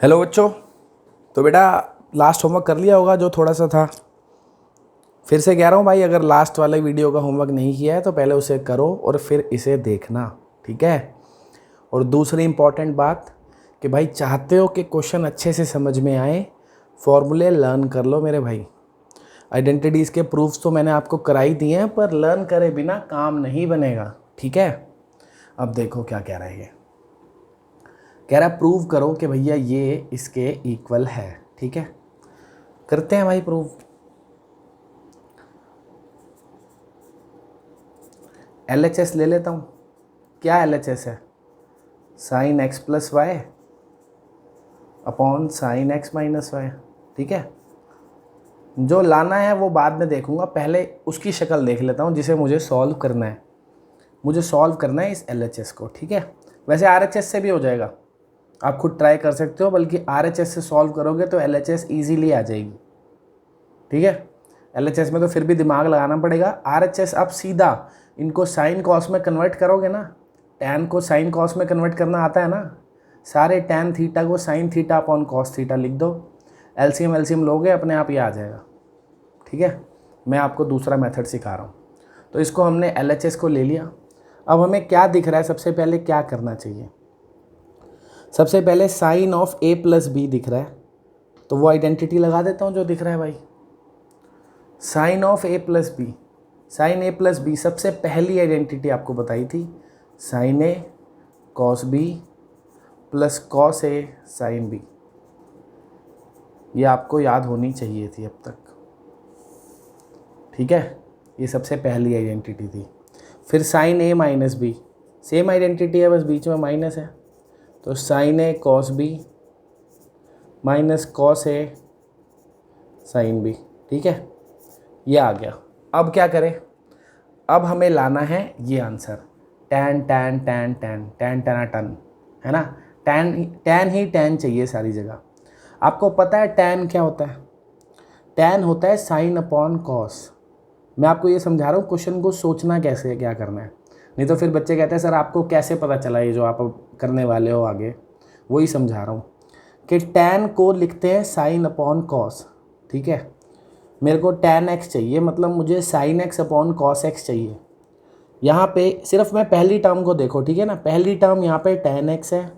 Hello बच्चों। तो बेटा लास्ट होमवर्क कर लिया होगा जो थोड़ा सा था। फिर से कह रहा हूँ भाई, अगर लास्ट वाले वीडियो का होमवर्क नहीं किया है तो पहले उसे करो और फिर इसे देखना, ठीक है। और दूसरी इम्पॉर्टेंट बात कि भाई चाहते हो कि क्वेश्चन अच्छे से समझ में आए, फॉर्मूले लर्न कर लो मेरे भाई। आइडेंटिटीज़ के प्रूफ्स तो मैंने आपको कराई दिए हैं, पर लर्न करे बिना काम नहीं बनेगा, ठीक है। अब देखो क्या कह रहा है ये। कह रहा है प्रूव करो कि भैया ये इसके इक्वल है, ठीक है। करते हैं भाई प्रूव। LHS ले लेता हूँ। क्या LHS है? Sine X plus Y upon sine X minus Y, ठीक है। जो लाना है वो बाद में देखूंगा, पहले उसकी शक्ल देख लेता हूँ जिसे मुझे सॉल्व करना है। मुझे सॉल्व करना है इस LHS को, ठीक है। वैसे RHS से भी हो जाएगा, आप खुद ट्राई कर सकते हो, बल्कि RHS से सॉल्व करोगे तो LHS ईजीली आ जाएगी, ठीक है। LHS में तो फिर भी दिमाग लगाना पड़ेगा। RHS आप सीधा इनको साइन कॉस में कन्वर्ट करोगे ना, टैन को साइन कॉस में कन्वर्ट करना आता है ना, सारे टैन थीटा को sine theta upon cos theta लिख दो, एलसीएम लोगे अपने आप ये आ जाएगा, ठीक है। मैं आपको दूसरा मेथड सिखा रहा हूँ। तो इसको हमने LHS को ले लिया। अब हमें क्या दिख रहा है, सबसे पहले क्या करना चाहिए? सबसे पहले sine of A plus B दिख रहा है, तो वो आइडेंटिटी लगा देता हूँ जो दिख रहा है भाई। Sine of A plus B, sine A plus B सबसे पहली आइडेंटिटी आपको बताई थी, sine A cos B plus cos A sine B। ये आपको याद होनी चाहिए थी अब तक, ठीक है। ये सबसे पहली आइडेंटिटी थी। फिर sine A minus B, same identity है, बस बीच में माइनस है, तो sine A cos B minus cos A sine B, ठीक है। ये आ गया। अब क्या करें? अब हमें लाना है ये answer, tan tan tan tan tan tan tan, है ना। टैन टैन ही टैन चाहिए सारी जगह। आपको पता है टैन क्या होता है? टैन होता है साइन अपॉन कॉस। मैं आपको ये समझा रहा हूँ क्वेश्चन को सोचना कैसे है, क्या करना है। नहीं तो फिर बच्चे कहते हैं सर आपको कैसे पता चला ये जो आप अब करने वाले हो आगे, वही समझा रहा हूँ कि टैन को लिखते हैं साइन अपॉन कॉस, ठीक है। मेरे को टैन एक्स चाहिए, मतलब मुझे sign X upon cos x चाहिए। यहाँ पे सिर्फ मैं पहली टर्म को देखो, ठीक है ना। पहली टर्म यहाँ पे टैन एक्स है,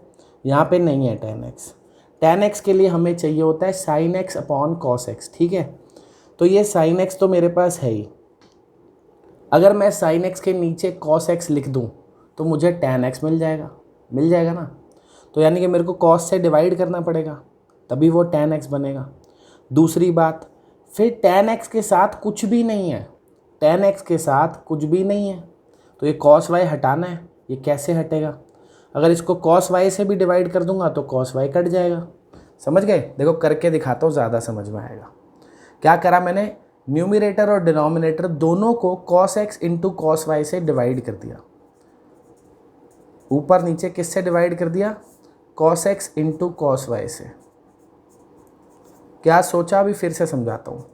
यहाँ पे नहीं है टैन एक्स। टैन एक्स के लिए हमें चाहिए होता है sine X upon cos x, ठीक है। तो ये साइन एक्स तो मेरे पास है ही। अगर मैं साइन एक्स के नीचे कॉस एक्स लिख दूँ तो मुझे टैन एक्स मिल जाएगा ना। तो यानी कि मेरे को कॉस से डिवाइड करना पड़ेगा, तभी वो टैन एक्स बनेगा। दूसरी बात, फिर टैन एक्स के साथ कुछ भी नहीं है, टैन एक्स के साथ कुछ भी नहीं है, तो ये कॉस वाई हटाना है। ये कैसे हटेगा? अगर इसको कॉस वाई से भी डिवाइड कर दूंगा तो कॉस वाई कट जाएगा। समझ गए? देखो करके दिखाता हूँ, ज़्यादा समझ में आएगा। क्या करा मैंने? न्यूमरेटर और डिनोमिनेटर दोनों को cos X into cos Y से डिवाइड कर दिया। ऊपर नीचे किससे डिवाइड कर दिया? Cos X into cos Y से। क्या सोचा? अभी फिर से समझाता हूँ।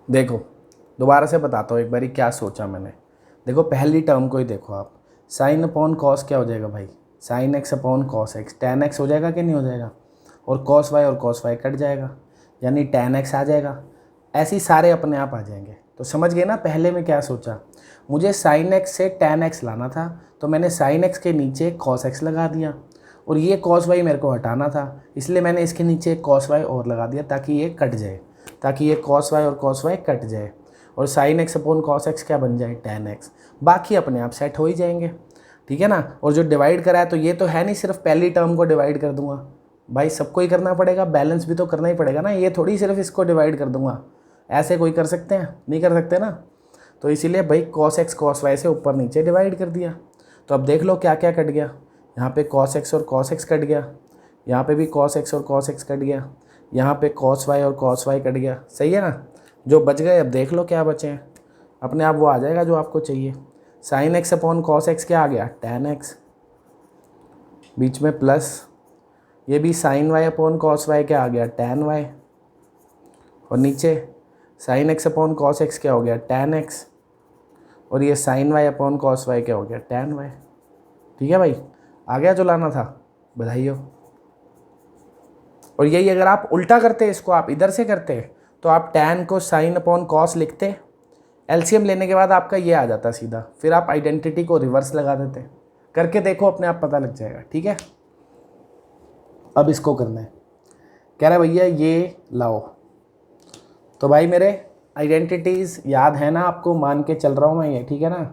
देखो दोबारा से बताता हूँ एक बारी क्या सोचा मैंने। देखो पहली टर्म को ही देखो आप, साइन अपॉन कॉस क्या हो जाएगा भाई? Sign X upon cos x, tan x हो जाएगा कि नहीं हो जाएगा? और कॉस वाई कट जाएगा, यानी टैन एक्स आ जाएगा। ऐसे ही सारे अपने आप आ जाएंगे। तो समझ गए ना पहले मैं क्या सोचा? मुझे साइन एक्स से टैन एक्स लाना था, तो मैंने साइन एक्स के नीचे कॉस एक्स लगा दिया, और ये कॉस वाई मेरे को हटाना था, इसलिए मैंने इसके नीचे कॉस वाई और लगा दिया ताकि ये कट जाए, ताकि ये कॉस वाई और कॉस वाई कट जाए, और sign X upon cos X क्या बन जाए? Tan x. बाकी अपने आप सेट हो ही जाएंगे, ठीक है ना। और जो डिवाइड करा है तो ये तो है नहीं सिर्फ पहली टर्म को डिवाइड कर दूंगा, भाई सबको ही करना पड़ेगा, बैलेंस भी तो करना ही पड़ेगा ना। ये थोड़ी सिर्फ इसको डिवाइड कर दूंगा, ऐसे कोई कर सकते हैं? नहीं कर सकते ना। तो इसीलिए भाई कॉस एक्स कॉस वाई से ऊपर नीचे डिवाइड कर दिया। तो अब देख लो क्या क्या कट गया। यहाँ पे कॉस एक्स और कॉस एक्स कट गया, यहाँ पे भी कॉस एक्स और कॉस एक्स कट गया, यहाँ पे कॉस वाई और कॉस वाई कट गया, सही है ना। जो बच गए अब देख लो क्या बचे हैं, अपने आप वो आ जाएगा जो आपको चाहिए। Sign X upon cos X क्या आ गया, टैन एक्स, बीच में प्लस, ये भी sine Y upon cos Y क्या आ गया, टैन वाई, और नीचे sine X upon cos X क्या हो गया, टैन एक्स, और ये sine Y upon cos Y क्या हो गया, टैन वाई। ठीक है भाई, आ गया जो लाना था, बधाई हो। और यही अगर आप उल्टा करते, इसको आप इधर से करते तो आप टैन को साइन अपॉन कॉस लिखते, एलसीएम लेने के बाद आपका ये आ जाता सीधा, फिर आप आइडेंटिटी को रिवर्स लगा देते। करके देखो, अपने आप पता लग जाएगा। ठीक है, अब इसको करना है, कह रहा है भैया ये लाओ। तो भाई मेरे आइडेंटिटीज़ याद है ना आपको, मान के चल रहा हूँ मैं ये, ठीक है ना,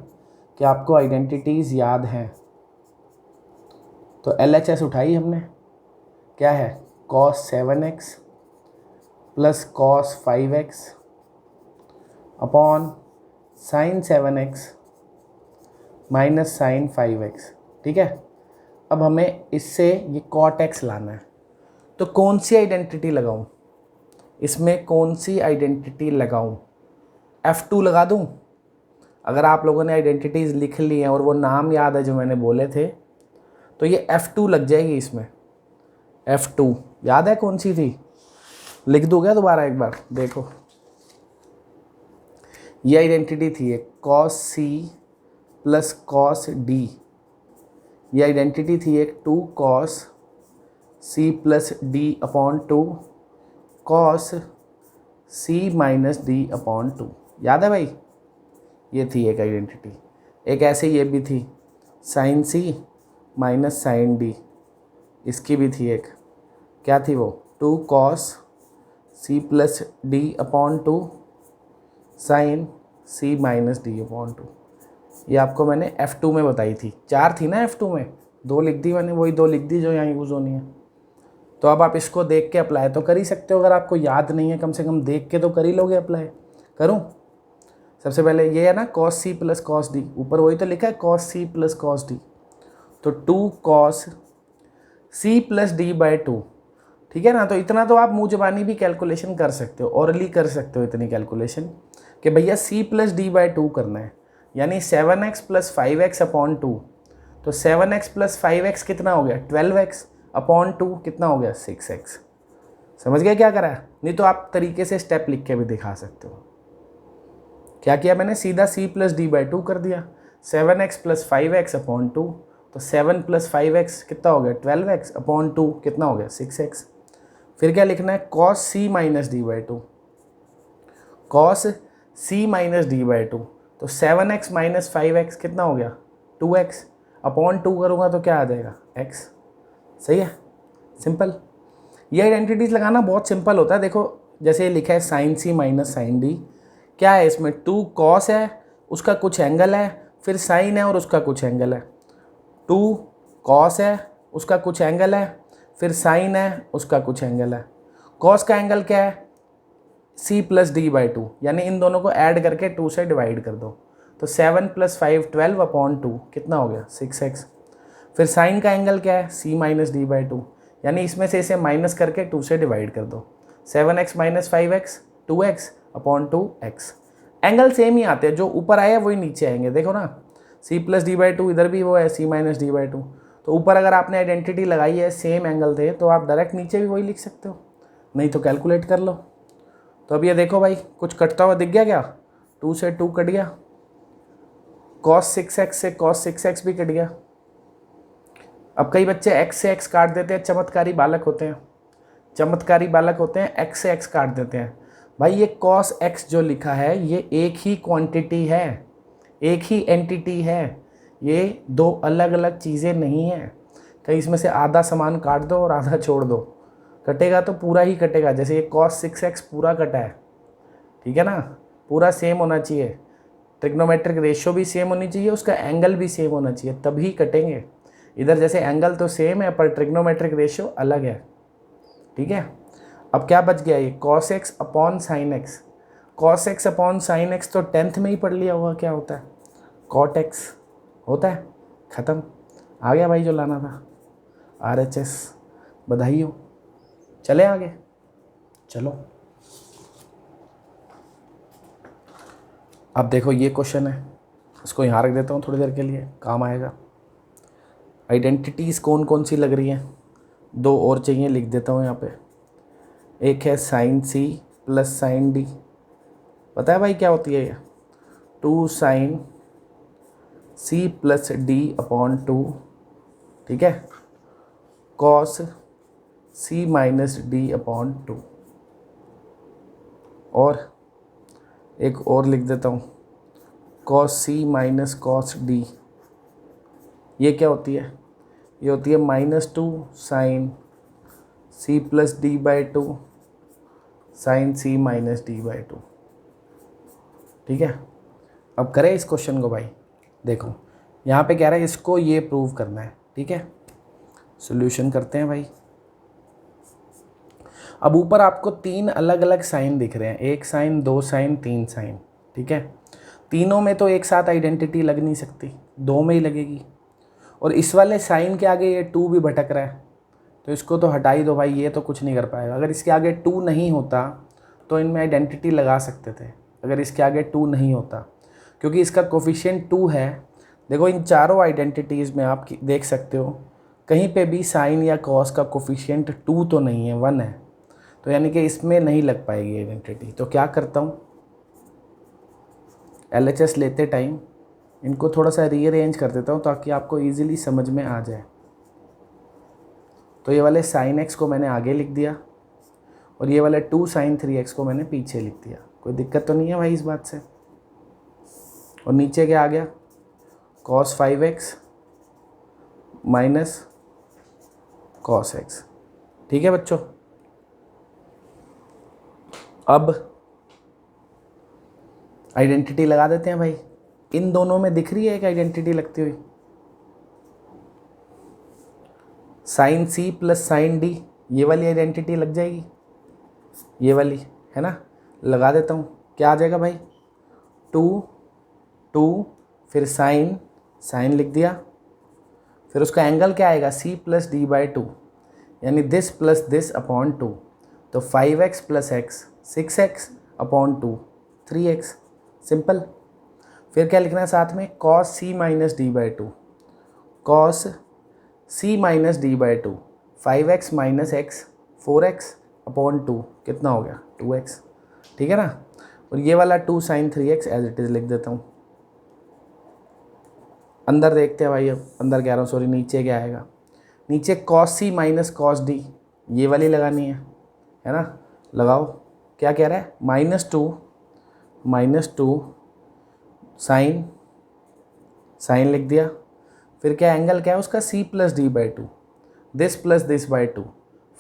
कि आपको आइडेंटिटीज़ याद हैं। तो LHS उठाई हमने, क्या है, cos 7x plus cos 5x upon sine 7x minus sine 5x। ठीक है, अब हमें इससे ये cot x लाना है, तो कौन सी आइडेंटिटी लगाऊं, इसमें कौन सी आइडेंटिटी लगाऊं, F2 लगा दूं। अगर आप लोगों ने आइडेंटिटीज़ लिख ली हैं और वो नाम याद है जो मैंने बोले थे, तो ये F2 लग जाएगी इसमें। F2 याद है कौन सी थी, लिख दूँ क्या दोबारा एक बार, देखो ये आइडेंटिटी थी एक cos C plus cos D, ये आइडेंटिटी थी एक 2 cos C plus D upon 2 cos C minus D upon 2, याद है भाई, ये थी एक आइडेंटिटी। एक ऐसे ये भी थी sine C minus sine D, इसकी भी थी एक, क्या थी वो, 2 cos C plus D upon 2 sine C minus D upon 2। ये आपको मैंने F2 में बताई थी, 4 थी ना F2 में, 2 लिख दी मैंने, वही 2 लिख दी जो यहाँ यूज़ होनी है। तो अब आप इसको देख के अप्लाई तो कर ही सकते हो, अगर आपको याद नहीं है कम से कम देख के तो कर ही लोगे अप्लाई। करूँ, सबसे पहले ये है ना cos C plus cos D, ऊपर वही तो लिखा है cos C plus cos D, तो 2 cos C plus D by 2। ठीक है ना, तो इतना तो आप मुँह ज़बानी भी कैलकुलेशन कर सकते हो, ऑरली कर सकते हो इतनी कैलकुलेशन, कि भैया C प्लस D बाई 2 करना है, यानी 7x प्लस 5x अपॉन 2। तो 7x प्लस 5x कितना हो गया, 12x अपॉन 2 कितना हो गया, 6x। समझ गए क्या करा है, नहीं तो आप तरीके से स्टेप लिख के भी दिखा सकते हो। क्या किया मैंने, सीधा C प्लस D बाई 2 कर दिया, 7x प्लस 5x अपॉन 2, तो 7 प्लस 5x कितना हो गया, 12x अपॉन 2 कितना हो गया, 6x। फिर क्या लिखना है, cos C minus D by 2, cos C minus D by 2, तो 7x माइनस 5x कितना हो गया, 2x अपॉन 2 करूँगा तो क्या आ जाएगा, x। सही है, सिंपल। ये आइडेंटिटीज लगाना बहुत सिंपल होता है। देखो जैसे ये लिखा है sine C minus sine D, क्या है इसमें, 2 cos है, उसका कुछ एंगल है, फिर साइन है और उसका कुछ एंगल है, 2 cos है, उसका कुछ एंगल है, फिर साइन है, उसका कुछ एंगल है। cos का एंगल क्या है, C प्लस D बाई 2, यानी इन दोनों को ऐड करके 2 से डिवाइड कर दो, तो 7 प्लस 5 12 अपॉन 2 कितना हो गया, 6x। फिर साइन का एंगल क्या है, C माइनस D बाई 2, यानी इसमें से इसे माइनस करके 2 से डिवाइड कर दो, 7x minus 5x 2x upon 2x। Angle same ही आते हैं, जो ऊपर आया वही नीचे आएंगे, देखो ना, C प्लस D बाई 2 इधर भी वो है C माइनस D बाई 2, तो ऊपर अगर आपने आइडेंटिटी लगाई है सेम एंगल थे तो आप डायरेक्ट नीचे भी वही लिख सकते हो, नहीं तो कैलकुलेट कर लो। तो अब ये देखो भाई, कुछ कटता हुआ दिख गया क्या, 2 से 2 कट गया, cos 6x से cos 6x भी कट गया। अब कई बच्चे x से x काट देते हैं, चमत्कारी बालक होते हैं, चमत्कारी बालक होते हैं, x से x काट देते हैं। भाई ये cos x जो लिखा है ये एक ही क्वांटिटी है, एक ही एंटिटी है, ये दो अलग अलग चीज़ें नहीं हैं। कहीं इसमें से आधा सामान काट दो और आधा छोड़ दो, कटेगा तो पूरा ही कटेगा। जैसे ये cos 6x पूरा कटा है, ठीक है ना, पूरा सेम होना चाहिए, ट्रिग्नोमेट्रिक रेशियो भी सेम होनी चाहिए, उसका एंगल भी सेम होना चाहिए, तभी कटेंगे। इधर जैसे एंगल तो सेम है पर ट्रिग्नोमेट्रिक रेशियो अलग है, ठीक है। अब क्या बच गया, ये cos x upon sine x, cos x upon sine x तो 10th में ही पढ़ लिया होगा क्या होता है, cot x होता है, ख़त्म, आ गया भाई जो लाना था, RHS, बधाई हो। चले आगे। चलो अब देखो ये क्वेश्चन है, इसको यहाँ रख देता हूँ थोड़ी देर के लिए, काम आएगा। आइडेंटिटीज़ कौन कौन सी लग रही हैं, दो और चाहिए, लिख देता हूँ यहाँ पे। एक है sine C plus sine D, पता है भाई क्या होती है ये, 2 sine C plus D upon 2, ठीक है, cos C minus D upon 2। और एक और लिख देता हूँ, cos C minus cos D, ये क्या होती है, ये होती है -2 sine C plus D by 2 sine C minus D by 2, ठीक है। अब करें इस क्वेश्चन को भाई, देखो यहाँ पे कह रहा है इसको ये प्रूव करना है, ठीक है। सॉल्यूशन करते हैं भाई। अब ऊपर आपको 3 अलग अलग साइन दिख रहे हैं, 1 साइन 2 साइन 3 साइन, ठीक है। तीनों में तो एक साथ आइडेंटिटी लग नहीं सकती, 2 में ही लगेगी। और इस वाले साइन के आगे ये 2 भी भटक रहा है, तो इसको तो हटा ही दो भाई, ये तो कुछ नहीं कर पाएगा। अगर इसके आगे 2 नहीं होता तो इनमें आइडेंटिटी लगा सकते थे, अगर इसके आगे 2 नहीं होता, क्योंकि इसका कोफिशिएंट 2 है। देखो इन चारों आइडेंटिटीज़ में आप देख सकते हो कहीं पे भी साइन या कॉस का कोफिशिएंट 2 तो नहीं है, 1 है, तो यानी कि इसमें नहीं लग पाएगी आइडेंटिटी। तो क्या करता हूँ, LHS लेते टाइम इनको थोड़ा सा रीअरेंज कर देता हूँ ताकि आपको ईजिली समझ में आ जाए। तो ये वाले साइन x को मैंने आगे लिख दिया और ये वाले 2 साइन 3x को मैंने पीछे लिख दिया। कोई दिक्कत तो नहीं है भाई इस बात से। और नीचे क्या आ गया, cos 5x minus cos x, ठीक है बच्चों। अब आइडेंटिटी लगा देते हैं भाई। इन दोनों में दिख रही है एक आइडेंटिटी लगती हुई, sine C plus sine D, ये वाली आइडेंटिटी लग जाएगी, ये वाली है ना। लगा देता हूँ, क्या आ जाएगा भाई, 2 2 फिर साइन, साइन लिख दिया, फिर उसका एंगल क्या आएगा, सी प्लस डी बाई 2, यानी दिस प्लस दिस अपॉन 2, तो 5x plus X 6x upon 2 3x, simple. फिर क्या लिखना है साथ में, cos c minus D by 2, cos c minus D by 2, 5x minus X 4x upon 2, कितना हो गया 2x, ठीक है ना। और ये वाला 2 sign 3x as it is लिख देता हूँ। अंदर देखते हैं भाई, अब अंदर कह रहा हूँ सॉरी, नीचे क्या आएगा, नीचे cos c minus cos d, ये वाली लगानी है ना। लगाओ, क्या कह रहा है, -2 साइन, साइन लिख दिया, फिर क्या एंगल क्या है उसका, c plus D by 2, this plus this by 2,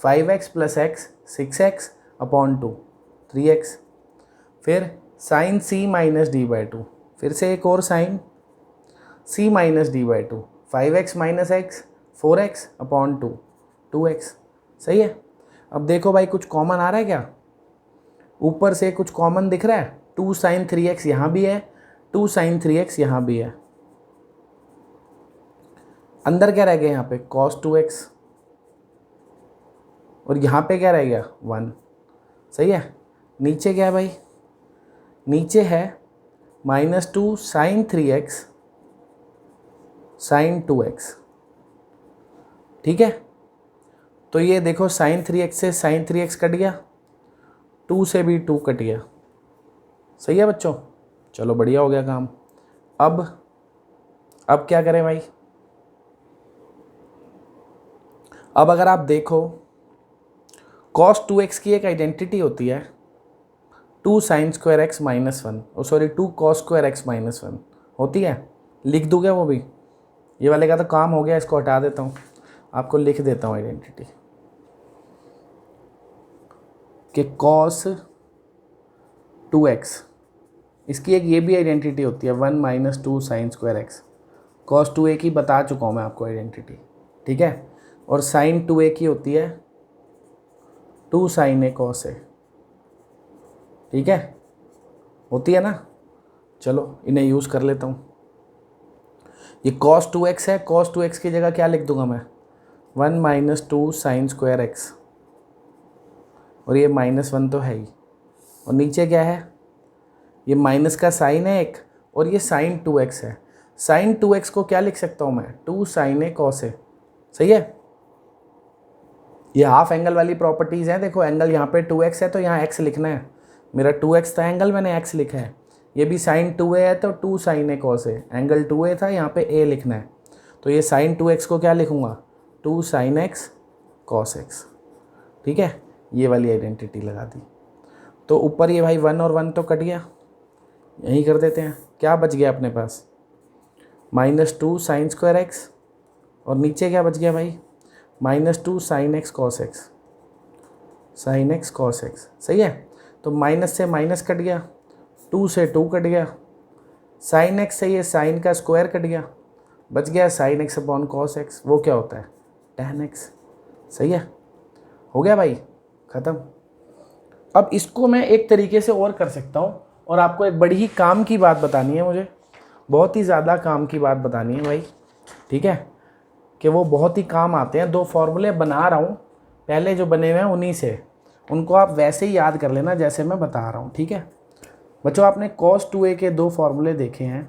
5x plus X 6x upon 2 3x, फिर sine c minus D by 2, फिर से एक और sine c minus D by 2, 5x minus X 4x upon 2 2x, सही है। अब देखो भाई कुछ कॉमन आ रहा है क्या, ऊपर से कुछ कॉमन दिख रहा है, 2 साइन 3x यहाँ भी है, 2 साइन 3x यहाँ भी है। अंदर क्या रह गया यहाँ पे, cos 2x, और यहाँ पे क्या रह गया 1, सही है। नीचे क्या है भाई, नीचे है -2 साइन 3x साइन 2x, ठीक है। तो ये देखो साइन 3x से साइन 3x कट गया, 2 से भी 2 कट गया, सही है बच्चों। चलो बढ़िया हो गया काम। अब क्या करें भाई, अब अगर आप देखो cos 2x की एक आइडेंटिटी होती है 2 sine square x minus 1, sorry 2 cos square x minus 1 होती है, लिख दूंगा वो भी, ये वाले का तो काम हो गया, इसको हटा देता हूँ, आपको लिख देता हूँ आइडेंटिटी कि cos 2x, इसकी एक ये भी आइडेंटिटी होती है 1 - 2 sine square x, cos 2a की बता चुका हूँ मैं आपको आइडेंटिटी, ठीक है। और साइन 2a की होती है 2 साइन a cos a, ठीक है, होती है ना। चलो इन्हें यूज़ कर लेता हूँ। ये cos 2x है, cos 2x की जगह क्या लिख दूंगा मैं, 1 - 2 साइन स्क्वायर एक्स और ये -1 तो है ही, और नीचे क्या है, ये माइनस का साइन है एक, और ये साइन 2x है। साइन 2x को क्या लिख सकता हूँ मैं, 2 sin a cos a। सही है, ये हाफ एंगल वाली प्रॉपर्टीज़ हैं। देखो एंगल यहाँ पे 2x है तो यहाँ x लिखना है, मेरा 2x था एंगल, मैंने x लिखा है। ये भी साइन 2a है तो 2 sin a cos a, angle 2a था, यहाँ पे a लिखना है, तो ये साइन 2x को क्या लिखूँगा, 2 sin x cos x। ठीक है, ये वाली आइडेंटिटी लगा दी। तो ऊपर ये भाई 1 और 1 तो कट गया, यहीं कर देते हैं। क्या बच गया अपने पास, -2 sin स्क्वायर x, और नीचे क्या बच गया भाई, -2 sin x cos x, sin x cos x। सही है, तो माइनस से माइनस कट गया, 2 से 2 कट गया, sin x से ये साइन का स्क्वायर कट गया, बच गया sin x upon cos x, वो क्या होता है, tan x। सही है, हो गया भाई, ख़त्म। अब इसको मैं एक तरीके से और कर सकता हूँ, और आपको एक बड़ी ही काम की बात बतानी है मुझे, बहुत ही ज़्यादा काम की बात बतानी है भाई। ठीक है, कि वो बहुत ही काम आते हैं। 2 फॉर्मूले बना रहा हूँ, पहले जो बने हुए हैं उन्हीं से, उनको आप वैसे ही याद कर लेना जैसे मैं बता रहा हूँ। ठीक है बच्चों, आपने cos 2a के 2 फॉर्मूले देखे हैं।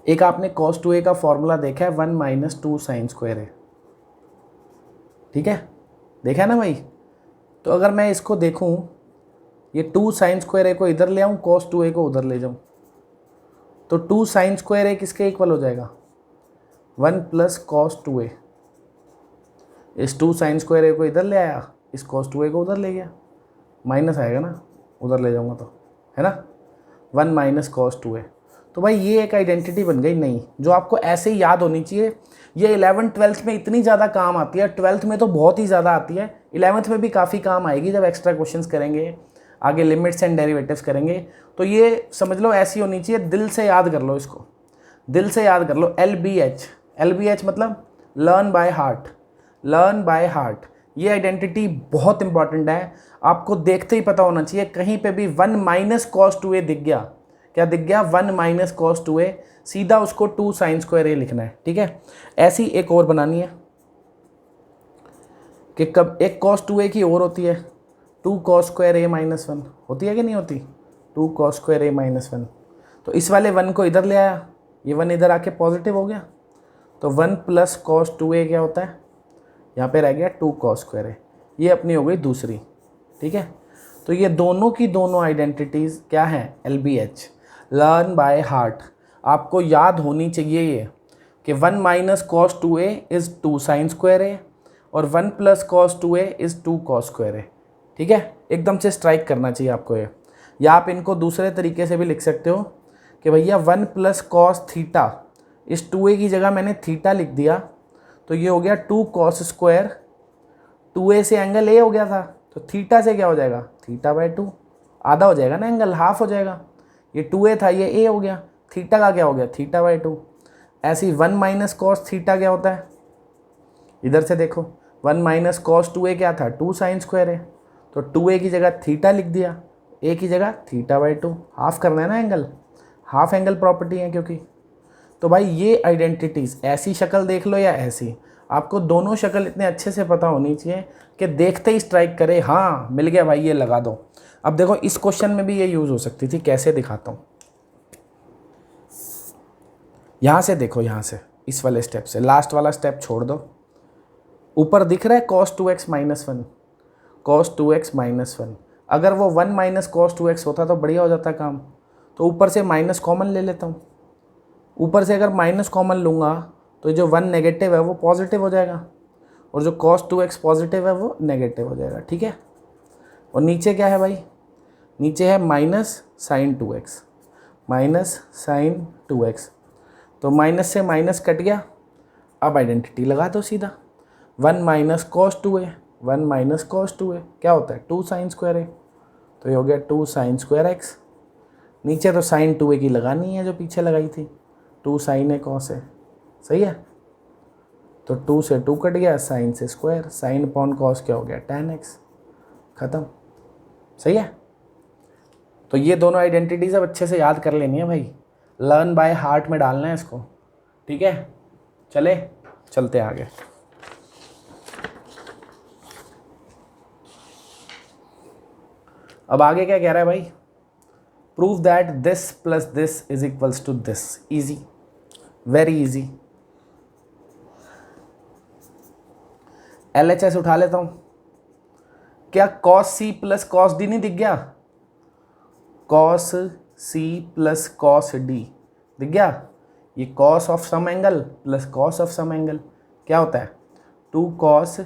एक आपने cos 2a का फॉर्मूला देखा है 1 - 2 sin स्क्वायर है। ठीक है, देखा है ना भाई। तो अगर मैं इसको देखूं, ये 2 sin स्क्वायर ए को इधर ले आऊं, cos 2a को उधर ले जाऊं, तो 2 sin स्क्वायर ए किसके इक्वल हो जाएगा, 1 + cos 2a। इस 2 sin स्क्वायर ए को इधर ले आया, इस cos 2a को उधर ले गया, माइनस आएगा ना, उधर ले जाऊंगा तो, है ना, 1 - cos 2a। तो भाई ये एक आइडेंटिटी बन गई नहीं, जो आपको ऐसे ही याद होनी चाहिए। ये 11th 12th में इतनी ज़्यादा काम आती है, 12th में तो बहुत ही ज़्यादा आती है, 11th में भी काफ़ी काम आएगी जब एक्स्ट्रा क्वेश्चंस करेंगे, आगे लिमिट्स एंड डेरिवेटिव्स करेंगे। तो ये समझ लो ऐसी होनी चाहिए, दिल से याद कर लो इसको, दिल से याद कर लो। LBH मतलब learn by heart, learn by heart. ये आइडेंटिटी बहुत इंपॉर्टेंट है, आपको देखते ही पता होना चाहिए। कहीं पे भी 1 - cos 2a दिख गया, क्या दिख गया, 1 - cos 2a, सीधा उसको 2 sin स्क्वायर ए लिखना है। ठीक है, ऐसी एक और बनानी है कि कब एक cos 2a की और होती है 2 cos स्क्वायर a - 1 होती है कि नहीं होती, 2 cos स्क्वायर a - 1। तो इस वाले 1 को इधर ले आया, ये 1 इधर आके पॉजिटिव हो गया, तो 1 + cos 2a क्या होता है, यहाँ पे रह गया 2 cos स्क्वायर a, ये अपनी हो गई दूसरी। ठीक है, तो ये दोनों की दोनों आइडेंटिटीज़ क्या हैं, LBH, लर्न बाय हार्ट। आपको याद होनी चाहिए ये कि 1 - cos 2a is 2 sin square a, और 1 + cos 2a is 2 cos square a। ठीक है, एकदम से स्ट्राइक करना चाहिए आपको ये। या आप इनको दूसरे तरीके से भी लिख सकते हो कि भैया 1 + cos थीटा, इस 2a की जगह मैंने थीटा लिख दिया, तो ये हो गया 2 cos स्क्वायर, 2a से एंगल a हो गया था, तो थीटा से क्या हो जाएगा, θ/2, आधा हो जाएगा ना एंगल, हाफ हो जाएगा। ये 2a था, ये a हो गया, थीटा का क्या हो गया, θ/2। ऐसे ही 1 - cos थीटा क्या होता है, इधर से देखो, 1 - cos 2a क्या था, 2 sin स्क्वायर है, तो 2a की जगह थीटा लिख दिया, a की जगह θ/2, हाफ करना है ना एंगल, हाफ एंगल प्रॉपर्टी है क्योंकि। तो भाई ये आइडेंटिटीज़, ऐसी शक्ल देख लो या ऐसी, आपको दोनों शक्ल इतने अच्छे से पता होनी चाहिए कि देखते ही स्ट्राइक करे, हाँ मिल गया भाई, ये लगा दो। अब देखो इस क्वेश्चन में भी ये यूज़ हो सकती थी, कैसे दिखाता हूँ, यहाँ से देखो, यहाँ से इस वाले स्टेप से, लास्ट वाला स्टेप छोड़ दो। ऊपर दिख रहा है cos 2x - 1, cos 2x - 1, अगर वो 1 - cos 2x होता तो बढ़िया हो जाता काम। तो ऊपर से माइनस कॉमन ले लेता हूँ, ऊपर से अगर माइनस कॉमन लूँगा तो जो 1 नेगेटिव है वो पॉजिटिव हो जाएगा, और जो cos 2x पॉजिटिव है वो नेगेटिव हो जाएगा। ठीक है, और नीचे क्या है भाई, नीचे है -sin 2x, -sin 2x, तो माइनस से माइनस कट गया। अब आइडेंटिटी लगा दो सीधा, 1 - cos 2a, 1 - cos 2a क्या होता है, 2 sin स्क्वायर a, तो ये हो गया 2 sin स्क्वायर x। नीचे तो sin 2a की लगानी है जो पीछे लगाई थी, 2 sin a cos a। सही है, तो 2 से 2 कट गया, sin से स्क्वायर, sin अपॉन cos क्या हो गया, tan x, ख़त्म। सही है, तो ये दोनों आइडेंटिटीज अब अच्छे से याद कर लेनी है भाई, लर्न बाय हार्ट में डालना है इसको। ठीक है, चलते आगे। अब आगे क्या कह रहा है भाई, prove that this plus this is equals to this. Easy, very easy. LHS उठा लेता हूं। क्या cos C plus cos D नहीं दिख गया? Cos C plus cos D दिख गया? ये cos of some angle plus cos of some angle क्या होता है? 2 cos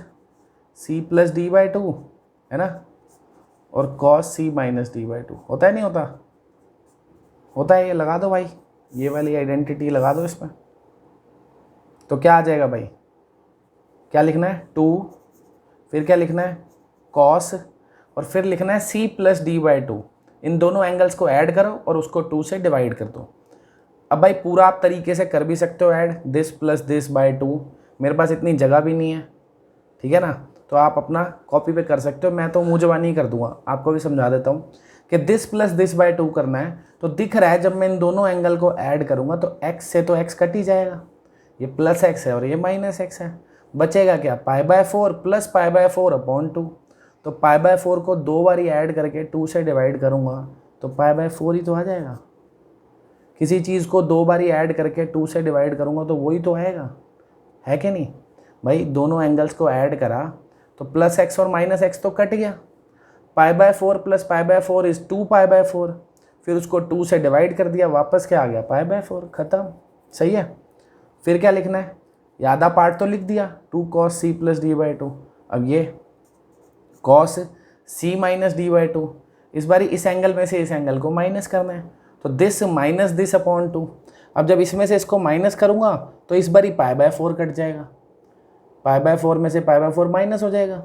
C plus D by 2 है ना, और cos C minus D by 2 होता है नहीं होता? होता है। ये लगा दो भाई, ये वाली आइडेंटिटी लगा दो इसमें, तो क्या आ जाएगा भाई? क्या लिखना है? 2, फिर क्या लिखना है? कॉस, और फिर लिखना है सी प्लस डी बाई 2। इन दोनों एंगल्स को ऐड करो और उसको 2 से डिवाइड कर दो। अब भाई पूरा आप तरीके से कर भी सकते हो add, this plus this by 2। मेरे पास इतनी जगह भी नहीं है, ठीक है ना, तो आप अपना कॉपी पे कर सकते हो। मैं तो मुँह ज़बानी कर दूंगा, आपको भी समझा देता हूँ कि दिस प्लस दिस बाई 2 करना है। तो दिख रहा है जब मैं इन दोनों एंगल को ऐड करूँगा तो x से तो x कट ही जाएगा, ये प्लस x है और ये माइनस x है। बचेगा क्या? π/4 प्लस π/4 अपॉन 2। तो π/4 को 2 बारी ऐड करके 2 से डिवाइड करूँगा तो π/4 ही तो आ जाएगा। किसी चीज़ को 2 बारी ऐड करके 2 से डिवाइड करूँगा तो वही तो आएगा, है कि नहीं भाई? दोनों एंगल्स को ऐड करा तो प्लस x और माइनस x तो कट गया। π/4 प्लस π/4 इज 2π/4, फिर उसको 2 से डिवाइड कर दिया, वापस क्या आ गया? π/4, ख़त्म। सही है। फिर क्या लिखना है? ये आधा पार्ट तो लिख दिया, 2 cos c plus D by 2। अब ये cos c minus D by 2, इस बारी इस एंगल में से इस एंगल को माइनस करना है, तो दिस माइनस दिस अपॉन 2। अब जब इसमें से इसको माइनस करूँगा तो इस बारी π/4 कट जाएगा, π/4 में से π/4 माइनस हो जाएगा,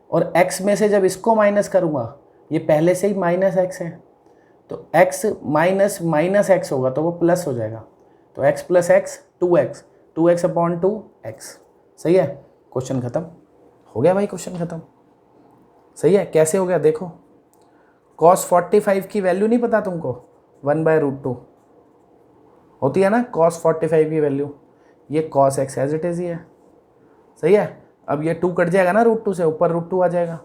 और x में से जब इसको माइनस करूँगा, ये पहले से ही माइनस x है, तो x माइनस माइनस x होगा तो वो प्लस हो जाएगा, तो x plus x 2x upon 2x। सही है, क्वेश्चन खत्म हो गया भाई, क्वेश्चन खत्म। सही है। कैसे हो गया देखो, cos 45 की वैल्यू नहीं पता तुमको? 1/√2 होती है ना cos 45 की वैल्यू, ये cos x as it is ही है। सही है। अब ये 2 कट जाएगा ना √2 से, ऊपर √2 आ जाएगा,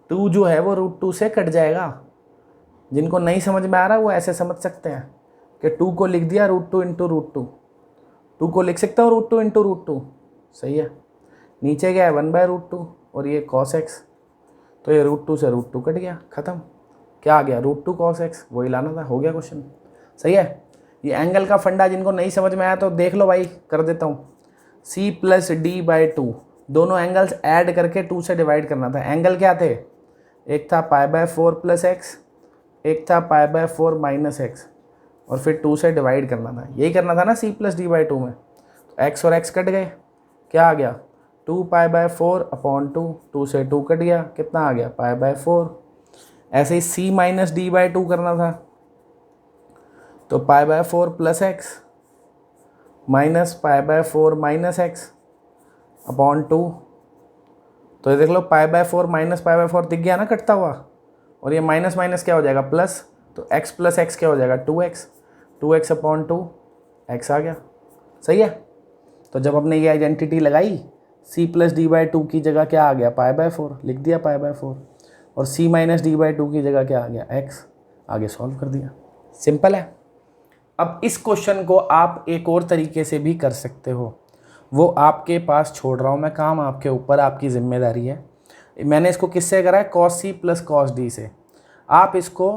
2 जो है वो √2 से कट जाएगा। जिनको नहीं समझ में आ रहा वो ऐसे समझ सकते हैं कि 2 को लिख दिया √2 इंटू √2, 2 को लिख सकता हूँ √2 इंटू √2। सही है। नीचे क्या है? 1/√2 और ये cos x, तो ये √2 से √2 कट गया, ख़त्म। क्या आ गया? √2 cos x, वही लाना था, हो गया क्वेश्चन। सही है। ये एंगल का फंडा जिनको नहीं समझ में आया तो देख लो भाई, कर देता हूँ। c प्लस डी बाई 2, दोनों एंगल्स ऐड करके 2 से डिवाइड करना था। एंगल क्या थे? एक था π/4 प्लस x, एक था π/4 माइनस x, और फिर 2 से डिवाइड करना था। यही करना था ना c प्लस डी बाई 2 में। तो x और x कट गए, क्या आ गया? 2π/4 अपॉन 2, 2 से 2 कट गया, कितना आ गया? π/4। ऐसे ही c माइनस डी बाई 2 करना था, तो π/4 plus x minus π/4 minus x upon 2। तो ये देख लो, π/4 माइनस π/4 दिख गया ना कटता हुआ, और ये माइनस माइनस क्या हो जाएगा? प्लस, तो x प्लस x क्या हो जाएगा? 2x अपॉन 2, x आ गया। सही है। तो जब हमने ये आइडेंटिटी लगाई, c प्लस डी बाई 2 की जगह क्या आ गया? π/4 लिख दिया, π/4, और c माइनस डी बाई 2 की जगह क्या आ गया? x। आगे सॉल्व कर दिया, सिंपल है। अब इस क्वेश्चन को आप एक और तरीके से भी कर सकते हो, वो आपके पास छोड़ रहा हूँ मैं, काम आपके ऊपर, आपकी जिम्मेदारी है। मैंने इसको किससे करा है? cos c plus cos d से। आप इसको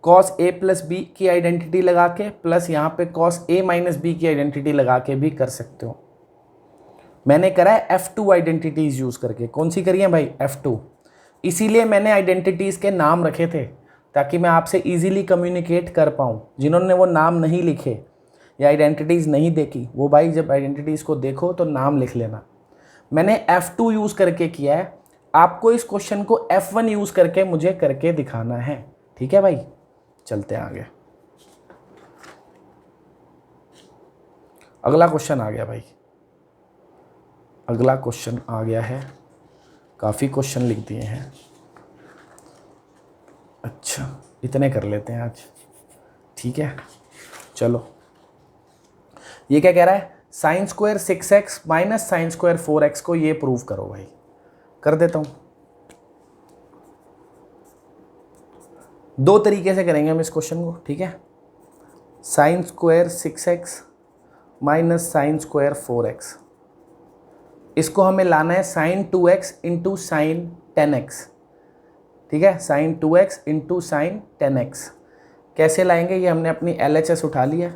cos a प्लस b की आइडेंटिटी लगा के प्लस यहाँ पे cos a माइनस b की आइडेंटिटी लगा के भी कर सकते हो। मैंने करा है F2 आइडेंटिटीज़ यूज़ करके। कौन सी करी है भाई? F2। इसीलिए मैंने आइडेंटिटीज़ के नाम रखे थे ताकि मैं आपसे इजीली कम्युनिकेट कर पाऊँ। जिन्होंने वो नाम नहीं लिखे या आइडेंटिटीज़ नहीं देखी, वो भाई जब आइडेंटिटीज़ को देखो तो नाम लिख लेना। मैंने F2 यूज़ करके किया है, आपको इस क्वेश्चन को F1 यूज़ करके मुझे करके दिखाना है। ठीक है भाई, चलते हैं आगे। अगला क्वेश्चन आ गया भाई, अगला क्वेश्चन आ गया है। काफ़ी क्वेश्चन लिख दिए हैं। अच्छा, इतने कर लेते हैं आज, ठीक है। चलो, ये क्या कह रहा है? Sine square 6x minus sine square 4x को ये प्रूव करो भाई। कर देता हूँ। दो तरीके से करेंगे हम इस क्वेश्चन को, ठीक है। Sine square 6x minus sine square 4x, इसको हमें लाना है sign 2x into sine 10x, ठीक है। Sign 2x into sine 10x कैसे लाएंगे, ये हमने अपनी LHS उठा लिया।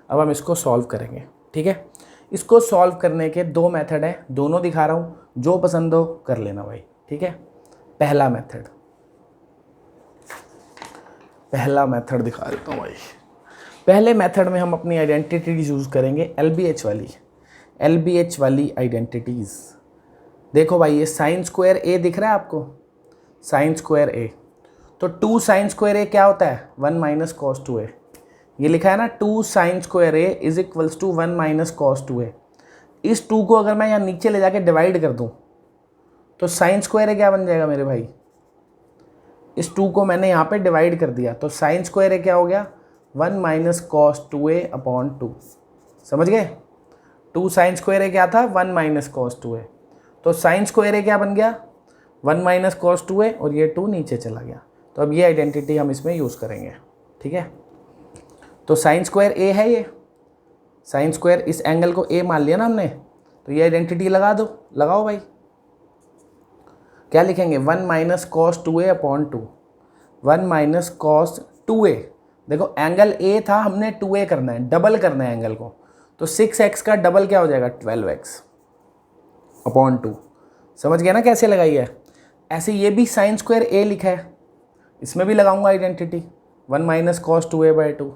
अब हम इसको सॉल्व करेंगे, ठीक है। इसको सॉल्व करने के दो मेथड हैं, दोनों दिखा रहा हूँ, जो पसंद हो कर लेना भाई, ठीक है। पहला मेथड दिखा देता हूँ भाई। पहले मेथड में हम अपनी आइडेंटिटीज यूज़ करेंगे, LBH वाली आइडेंटिटीज़। देखो भाई, ये साइन स्क्वायर ए दिख रहा है आपको, साइन स्क्वायर ए, तो 2 साइन स्क्वायर ए क्या होता है, 1 माइनस कॉस 2a। ये लिखा है ना, 2 sine square A is equals to 1 minus cos 2a। इस 2 को अगर मैं यहाँ नीचे ले जाके डिवाइड कर दूँ तो साइन स्क्वायर ए क्या बन जाएगा मेरे भाई, इस 2 को मैंने यहाँ पे डिवाइड कर दिया तो साइन स्क्वायर ए क्या हो गया, 1 माइनस कॉस 2a अपॉन 2। समझ गए, 2 साइन स्क्वायर ए क्या था, 1 माइनस कॉस 2a, तो साइन स्क्वायर ए क्या बन गया, 1 माइनस कॉस 2a, और ये 2 नीचे चला गया। तो अब ये आइडेंटिटी हम इसमें यूज़ करेंगे, ठीक है। तो साइन स्क्वायर ए है, ये साइन स्क्वायर, इस एंगल को ए मान लिया ना हमने, तो ये आइडेंटिटी लगा दो, लगाओ भाई। क्या लिखेंगे, 1 minus cos 2a upon 2, 1 minus cos 2a। देखो एंगल ए था, हमने 2a करना है, डबल करना है एंगल को, तो 6x का डबल क्या हो जाएगा, 12x अपॉन 2। समझ गया ना कैसे लगाई है। ऐसे ये भी साइन स्क्वायर ए लिखा है, इसमें भी लगाऊंगा identity, 1 minus cos 2a by 2,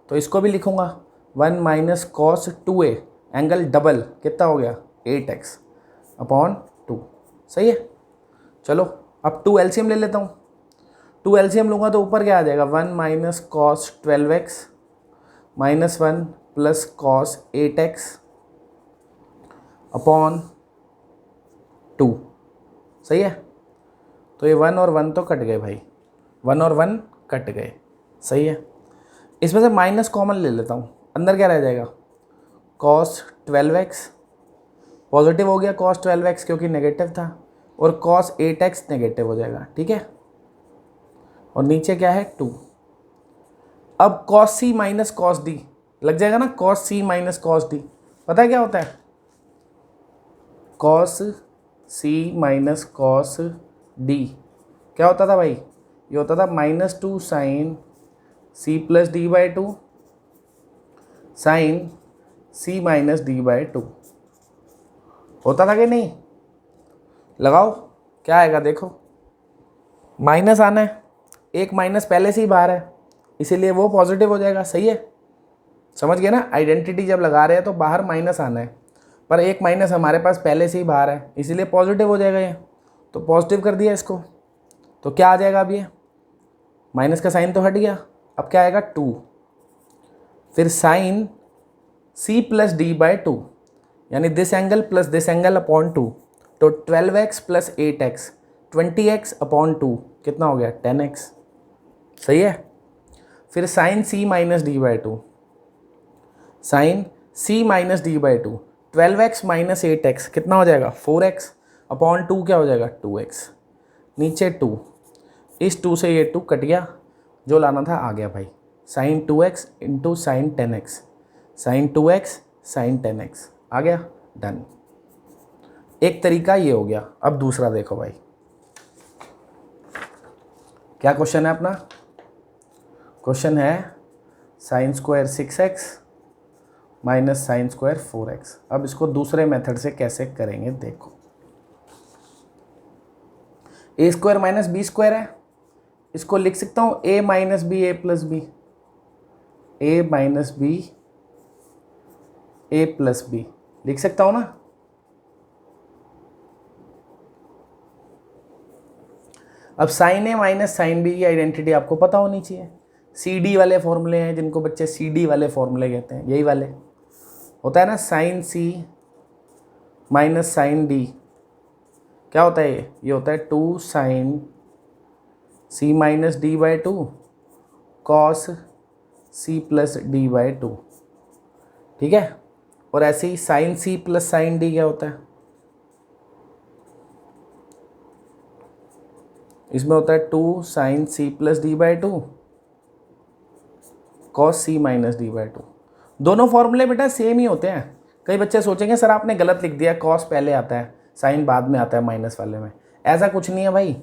तो इसको भी लिखूंगा 1 minus cos 2a, angle double कितना हो गया, 8x अपॉन 2। सही है। चलो अब 2 एलसीएम ले लेता हूँ, 2 एलसीएम लूँगा तो ऊपर क्या आ जाएगा, 1 minus cos 12x minus 1 plus cos 8x upon 2। सही है। तो ये 1 और 1 तो कट गए भाई, 1 और 1 कट गए। सही है। इसमें से माइनस कॉमन ले लेता हूँ, अंदर क्या रह जाएगा, कॉस 12x, पॉजिटिव हो गया कॉस 12x क्योंकि नेगेटिव था, और कॉस 8x नेगेटिव हो जाएगा, ठीक है। और नीचे क्या है, 2। अब cos c minus cos d लग जाएगा ना, cos c minus cos d, पता है क्या होता है, cos c minus cos d क्या होता था भाई, ये होता था -2 sine c plus D by 2 sine c minus D by 2, होता था कि नहीं। लगाओ क्या आएगा, देखो माइनस आना है, एक माइनस पहले से ही बाहर है, इसीलिए वो पॉजिटिव हो जाएगा। सही है, समझ गए ना, आइडेंटिटी जब लगा रहे हैं तो बाहर माइनस आना है, पर एक माइनस हमारे पास पहले से ही बाहर है, इसीलिए पॉजिटिव हो जाएगा ये, तो पॉजिटिव कर दिया इसको, तो क्या आ जाएगा, अब ये माइनस का साइन तो हट गया, अब क्या आएगा 2, फिर sine c plus D by 2, यानी this angle plus this angle upon 2, तो 12x plus 8x 20x upon 2 कितना हो गया, 10x। सही है। फिर sine c minus D by 2, sine c minus D by 2, 12x minus 8x कितना हो जाएगा, 4x अपॉन 2 क्या हो जाएगा, 2x, नीचे 2, इस 2 से ये 2 कट गया, जो लाना था आ गया भाई, sine 2x into sine 10x, sine 2x sine 10x आ गया, डन। एक तरीका ये हो गया। अब दूसरा देखो भाई, क्या क्वेश्चन है अपना, क्वेश्चन है sine square 6x minus sine square 4x। अब इसको दूसरे मेथड से कैसे करेंगे देखो, A square minus B square है, इसको लिख सकता हूँ a minus B A plus B, A minus B A plus B लिख सकता हूँ ना। अब sine A minus sine B की आइडेंटिटी आपको पता होनी चाहिए, सी डी वाले फॉर्मूले हैं जिनको बच्चे सी डी वाले फॉर्मूले कहते हैं, यही वाले होता है ना, sine C minus sine D क्या होता है, ये होता है 2 sine C minus D by 2 cos C plus D by 2, ठीक है। और ऐसे ही sine C plus sine D क्या होता है, इसमें होता है 2 sine C plus D by two cos C minus D by two. दोनों फॉर्मूले बेटा सेम ही होते हैं। कई बच्चे सोचेंगे सर आपने गलत लिख दिया, कॉस पहले आता है साइन बाद में आता है माइनस वाले में। ऐसा कुछ नहीं है भाई,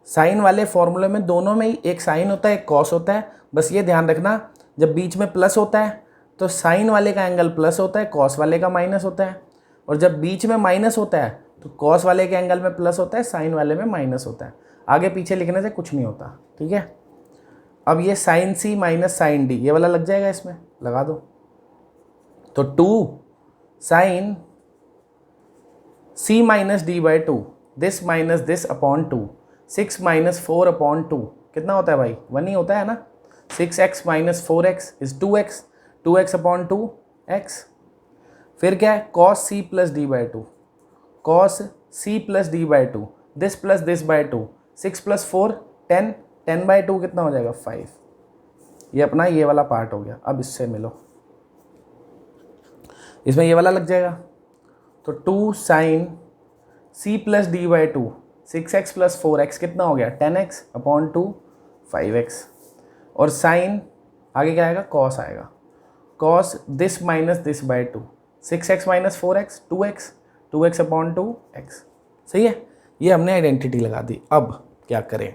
साइन वाले फॉर्मूले में दोनों में ही एक साइन होता है एक कॉस होता है। बस ये ध्यान रखना, जब बीच में प्लस होता है तो साइन वाले का एंगल प्लस होता है, कॉस वाले का माइनस होता है। और जब बीच में माइनस होता है तो कॉस वाले के एंगल में प्लस होता है, साइन वाले में माइनस होता है। आगे पीछे लिखने से कुछ नहीं होता, ठीक है। अब ये sine C minus sine D, ये वाला लग जाएगा, इसमें लगा दो। तो 2 sine C minus D by two, this minus this upon 2, 6 minus 4 upon 2 कितना होता है भाई, 1 ही होता है ना। 6x minus 4x is 2x, 2x upon 2x। फिर क्या है, cos C plus D by two, cos C plus D by two, this by two, 6 plus 4 10, 10 by two कितना हो जाएगा 5। ये अपना ये वाला पार्ट हो गया। अब इससे मिलो, इसमें ये वाला लग जाएगा। तो 2 sine C plus D by two, 6x plus 4x कितना हो गया 10x अपॉन 2 5x। और साइन आगे क्या आएगा, कॉस आएगा, cos this minus this by two, 6x minus 4x 2x, 2x upon 2x। सही है, ये हमने आइडेंटिटी लगा दी। अब क्या करें,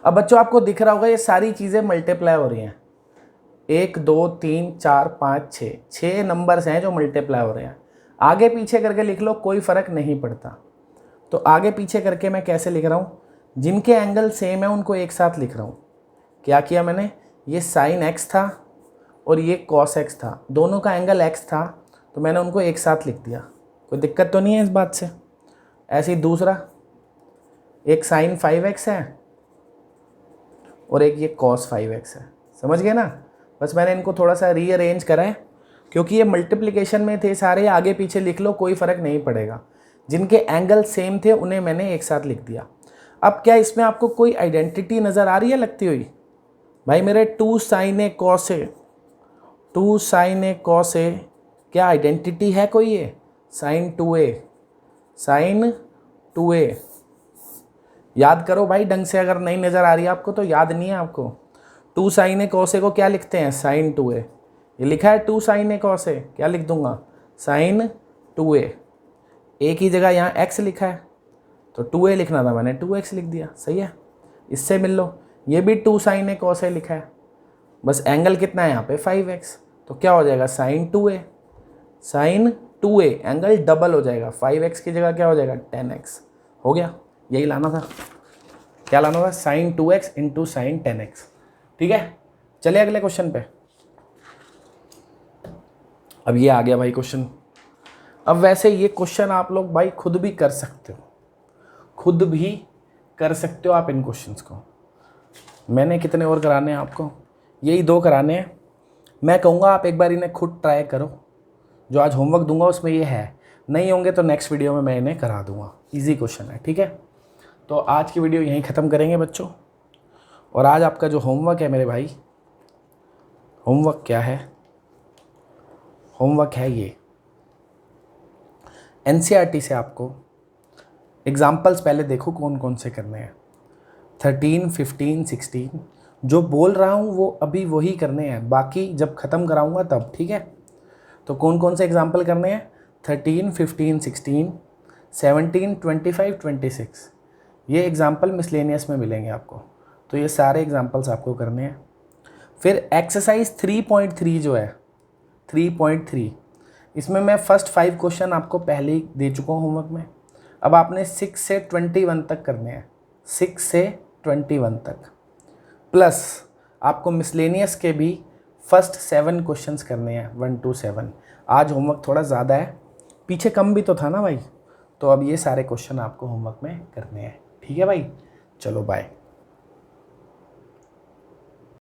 अब बच्चों आपको दिख रहा होगा ये सारी चीज़ें मल्टीप्लाई हो रही हैं। 1 2 3 4 5 6 नंबर्स हैं जो मल्टीप्लाई हो रहे हैं। आगे पीछे करके लिख लो, कोई फ़र्क नहीं पड़ता। तो आगे पीछे करके मैं कैसे लिख रहा हूँ, जिनके एंगल सेम है उनको एक साथ लिख रहा हूँ। क्या किया मैंने, ये साइन x था और ये कॉस x था, दोनों का एंगल x था तो मैंने उनको एक साथ लिख दिया। कोई दिक्कत तो नहीं है इस बात से। ऐसे ही दूसरा, एक साइन 5x है और एक ये कॉस 5x है, समझ गए ना। बस मैंने इनको थोड़ा सा रीअरेंज करा है क्योंकि ये मल्टीप्लिकेशन में थे सारे, आगे पीछे लिख लो कोई फ़र्क नहीं पड़ेगा। जिनके एंगल सेम थे उन्हें मैंने एक साथ लिख दिया। अब क्या इसमें आपको कोई आइडेंटिटी नज़र आ रही है लगती हुई, भाई मेरे 2 sign A cos A, 2 sign A cos A क्या आइडेंटिटी है कोई, ये साइन 2a, साइन 2a। याद करो भाई ढंग से, अगर नहीं नज़र आ रही है आपको तो याद नहीं है आपको। 2 साइन ए कॉस ए को क्या लिखते हैं, साइन 2a। ये लिखा है 2 साइन ए कॉस ए, क्या लिख दूंगा, साइन 2a। एक ही जगह यहाँ x लिखा है तो 2a लिखना था, मैंने 2x लिख दिया। सही है, इससे मिल लो। ये भी 2 साइन ए कॉस ए लिखा है, बस एंगल कितना है यहाँ पे 5x, तो क्या हो जाएगा sign 2a, sign 2a angle double हो जाएगा, 5x की जगह क्या हो जाएगा 10x। हो गया, यही लाना था। क्या लाना था, sign 2x into sine 10x। ठीक है, चलिए अगले क्वेश्चन पे। अब ये आ गया भाई क्वेश्चन। अब वैसे ये क्वेश्चन आप लोग भाई खुद भी कर सकते हो, खुद भी कर सकते हो आप इन क्वेश्चंस को। मैंने कितने और कराने हैं आपको, यही 2 कराने हैं। मैं कहूँगा आप एक बार इन्हें खुद ट्राई करो, जो आज होमवर्क दूंगा उसमें ये है, नहीं होंगे तो नेक्स्ट वीडियो में मैं इन्हें करा दूंगा। इजी क्वेश्चन है, ठीक है। तो आज की वीडियो यहीं ख़त्म करेंगे बच्चों। और आज आपका जो होमवर्क है मेरे भाई, होमवर्क क्या है, होमवर्क है ये एनसीईआरटी से आपको एग्जाम्पल्स पहले देखो कौन कौन से करने हैं। 13, 15, 16 जो बोल रहा हूँ वो अभी वही करने हैं, बाकी जब ख़त्म कराऊँगा तब, ठीक है। तो कौन कौन से एग्जाम्पल करने हैं, 13, 15, 16, 17, 25, 26। ये एग्जाम्पल मिसलेनियस में मिलेंगे आपको, तो ये सारे एग्जाम्पल्स आपको करने हैं। फिर एक्सरसाइज 3.3 जो है 3.3, इसमें मैं फर्स्ट 5 क्वेश्चन आपको पहले ही दे चुका हूँ होमवर्क में। अब आपने 6 से 21 तक करने हैं, 6 से 21 तक, प्लस आपको मिसलेनियस के भी फर्स्ट 7 क्वेश्चंस करने हैं 1 to 7। आज होमवर्क थोड़ा ज़्यादा है, पीछे कम भी तो था ना भाई, तो अब ये सारे क्वेश्चन आपको होमवर्क में करने हैं, ठीक है भाई। चलो बाय।